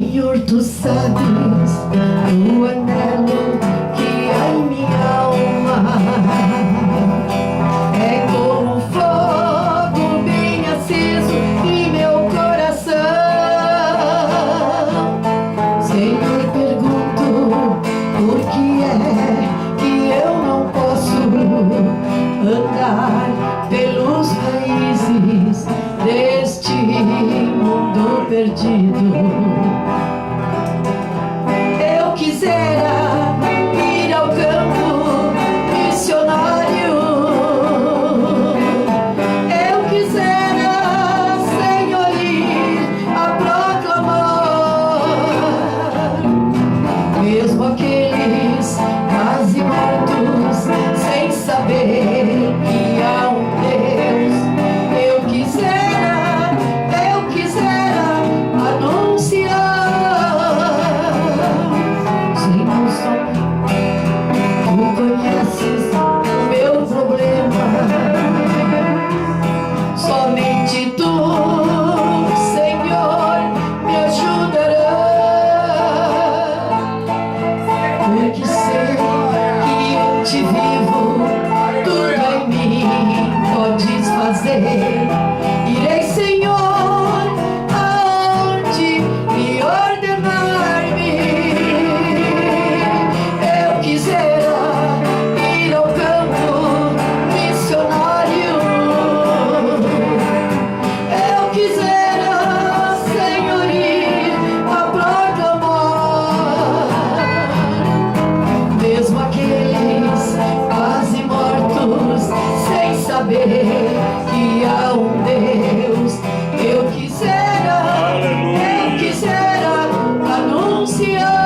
Senhor, tu sabes o anelo que há em minha alma. É como fogo bem aceso em meu coração. Senhor, pergunto por que é que eu não posso andar pelos países deste mundo perdido. Eu quisera ir ao campo missionário. Eu quisera, Senhor, ir a proclamar, mesmo aqueles quase mortos, sem saber que há um Deus. Eu quisera anunciar. Tu conheces o meu problema, somente tu, Senhor, me ajudará. Porque sei que em ti vivo, tudo em mim podes fazer. Irei, Senhor, aonde me ordenar-me. Eu quisera ir ao campo missionário. Eu quisera, Senhor, ir a proclamar, mesmo aqueles quase mortos, sem saber que há um Deus. Eu quisera anunciar.